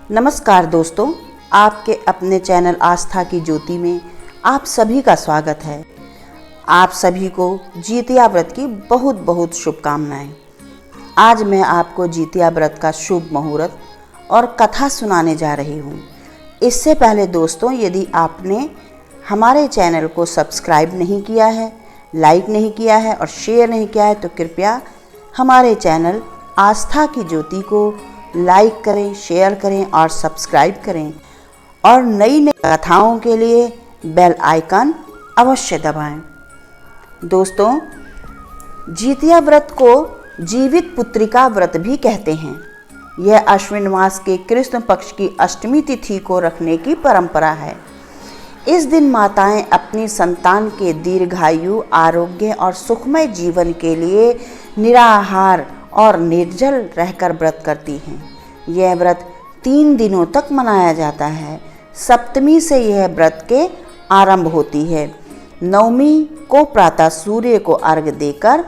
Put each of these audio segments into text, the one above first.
नमस्कार दोस्तों, आपके अपने चैनल आस्था की ज्योति में आप सभी का स्वागत है। आप सभी को जितिया व्रत की बहुत बहुत शुभकामनाएं। आज मैं आपको जितिया व्रत का शुभ मुहूर्त और कथा सुनाने जा रही हूँ। इससे पहले दोस्तों, यदि आपने हमारे चैनल को सब्सक्राइब नहीं किया है, लाइक नहीं किया है और शेयर नहीं किया है तो कृपया हमारे चैनल आस्था की ज्योति को लाइक करें, शेयर करें और सब्सक्राइब करें और नई नई कथाओं के लिए बेल आइकन अवश्य दबाएं। दोस्तों, जितिया व्रत को जीवित पुत्रिका व्रत भी कहते हैं। यह अश्विन मास के कृष्ण पक्ष की अष्टमी तिथि को रखने की परंपरा है। इस दिन माताएं अपनी संतान के दीर्घायु, आरोग्य और सुखमय जीवन के लिए निराहार और निर्जल रहकर व्रत करती हैं। यह व्रत 3 दिनों तक मनाया जाता है। सप्तमी से यह व्रत के आरंभ होती है। नवमी को प्रातः सूर्य को अर्घ्य देकर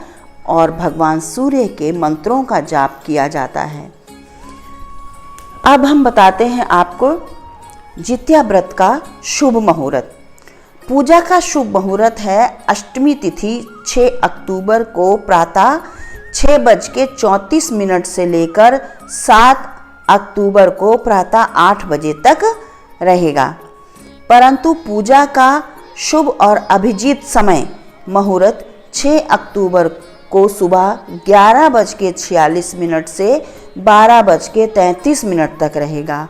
और भगवान सूर्य के मंत्रों का जाप किया जाता है। अब हम बताते हैं आपको जितिया व्रत का शुभ मुहूर्त। पूजा का शुभ मुहूर्त है अष्टमी तिथि 6 अक्टूबर को प्रातः 6:34 से लेकर 7 अक्टूबर को प्रातः 8 बजे तक रहेगा। परंतु पूजा का शुभ और अभिजीत समय मुहूर्त 6 अक्टूबर को सुबह 11:46 से 12:33 तक रहेगा।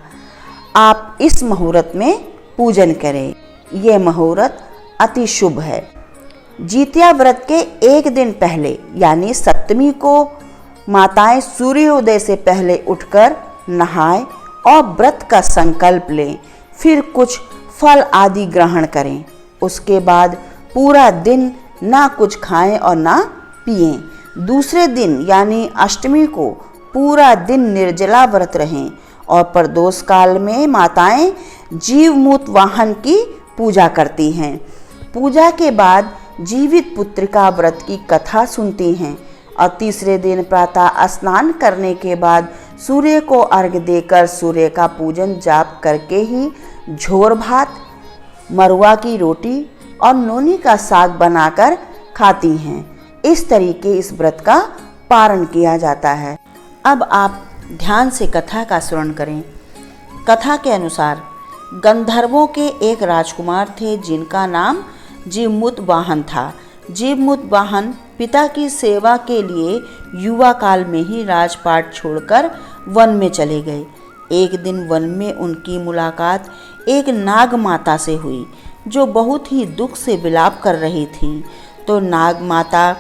आप इस मुहूर्त में पूजन करें। यह मुहूर्त अति शुभ है। जितिया व्रत के एक दिन पहले यानी सप्तमी को माताएं सूर्योदय से पहले उठकर नहाएं और व्रत का संकल्प लें। फिर कुछ फल आदि ग्रहण करें। उसके बाद पूरा दिन ना कुछ खाएं और ना पिएं। दूसरे दिन यानी अष्टमी को पूरा दिन निर्जला व्रत रहें और प्रदोष काल में माताएं जीवमूत वाहन की पूजा करती हैं। पूजा के बाद जीवित पुत्रिका व्रत की कथा सुनती हैं और तीसरे दिन प्रातः स्नान करने के बाद सूर्य को अर्घ्य देकर सूर्य का पूजन जाप करके ही झोर भात, मरुआ की रोटी और नोनी का साग बनाकर खाती हैं। इस तरीके इस व्रत का पारण किया जाता है। अब आप ध्यान से कथा का श्रवण करें। कथा के अनुसार गंधर्वों के एक राजकुमार थे जिनका नाम जीवमूत वाहन था। जीवमूत वाहन पिता की सेवा के लिए युवा काल में ही राजपाट छोड़कर वन में चले गए। एक दिन वन में उनकी मुलाकात एक नाग माता से हुई जो बहुत ही दुख से विलाप कर रही थी। तो नाग माता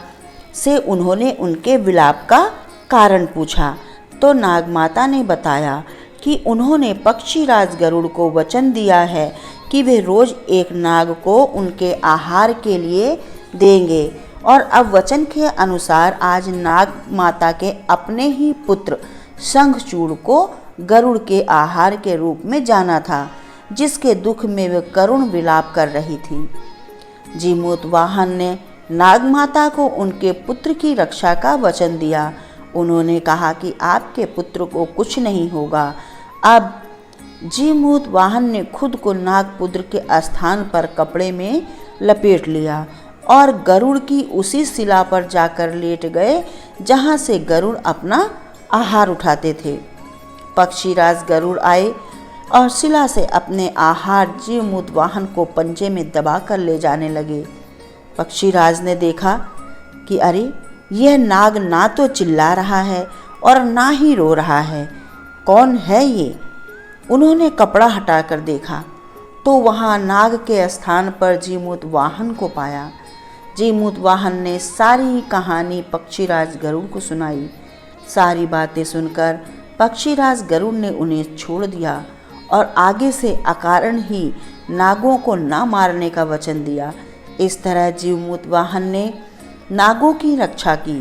से उन्होंने उनके विलाप का कारण पूछा। तो नाग माता ने बताया कि उन्होंने पक्षीराज गरुड़ को वचन दिया है कि वे रोज एक नाग को उनके आहार के लिए देंगे और अब वचन के अनुसार आज नाग माता के अपने ही पुत्र शंखचूड़ को गरुड़ के आहार के रूप में जाना था, जिसके दुख में वे करुण विलाप कर रही थी। जीवमूत वाहन ने नाग माता को उनके पुत्र की रक्षा का वचन दिया। उन्होंने कहा कि आपके पुत्र को कुछ नहीं होगा। अब जीवमूत वाहन ने खुद को नागपुत्र के स्थान पर कपड़े में लपेट लिया और गरुड़ की उसी शिला पर जाकर लेट गए जहां से गरुड़ अपना आहार उठाते थे। पक्षीराज गरुड़ आए और शिला से अपने आहार जीवमूत वाहन को पंजे में दबाकर ले जाने लगे। पक्षीराज ने देखा कि अरे, यह नाग ना तो चिल्ला रहा है और ना ही रो रहा है। कौन है ये? उन्होंने कपड़ा हटाकर देखा तो वहां नाग के स्थान पर जीवमूत वाहन को पाया। जीवमूत वाहन ने सारी कहानी पक्षीराज गरुड़ को सुनाई। सारी बातें सुनकर पक्षीराज गरुड़ ने उन्हें छोड़ दिया और आगे से अकारण ही नागों को ना मारने का वचन दिया। इस तरह जीवमूत वाहन ने नागों की रक्षा की।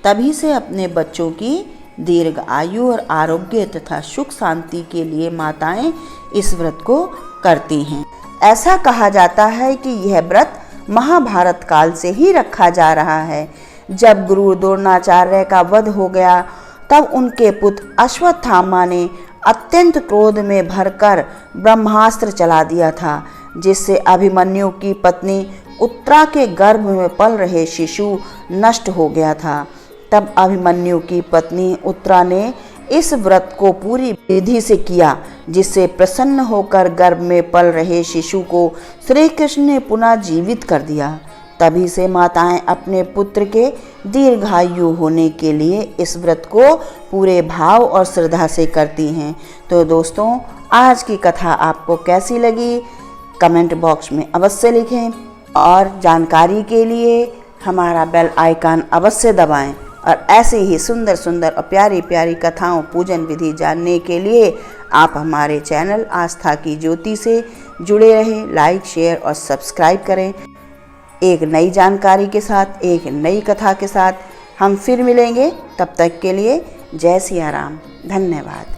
तभी से अपने बच्चों की दीर्घ आयु और आरोग्य तथा सुख शांति के लिए माताएं इस व्रत को करती हैं। ऐसा कहा जाता है कि यह व्रत महाभारत काल से ही रखा जा रहा है। जब गुरु द्रोणाचार्य का वध हो गया तब उनके पुत्र अश्वत्थामा ने अत्यंत क्रोध में भरकर ब्रह्मास्त्र चला दिया था, जिससे अभिमन्यु की पत्नी उत्तरा के गर्भ में पल रहे शिशु नष्ट हो गया था। तब अभिमन्यु की पत्नी उत्तरा ने इस व्रत को पूरी विधि से किया, जिससे प्रसन्न होकर गर्भ में पल रहे शिशु को श्री कृष्ण ने पुनः जीवित कर दिया। तभी से माताएं अपने पुत्र के दीर्घायु होने के लिए इस व्रत को पूरे भाव और श्रद्धा से करती हैं। तो दोस्तों, आज की कथा आपको कैसी लगी कमेंट बॉक्स में अवश्य लिखें, और जानकारी के लिए हमारा बेल आइकन अवश्य दबाएं। और ऐसे ही सुंदर सुंदर और प्यारी प्यारी कथाओं पूजन विधि जानने के लिए आप हमारे चैनल आस्था की ज्योति से जुड़े रहें। लाइक, शेयर और सब्सक्राइब करें। एक नई जानकारी के साथ, एक नई कथा के साथ हम फिर मिलेंगे। तब तक के लिए जय सिया राम। धन्यवाद।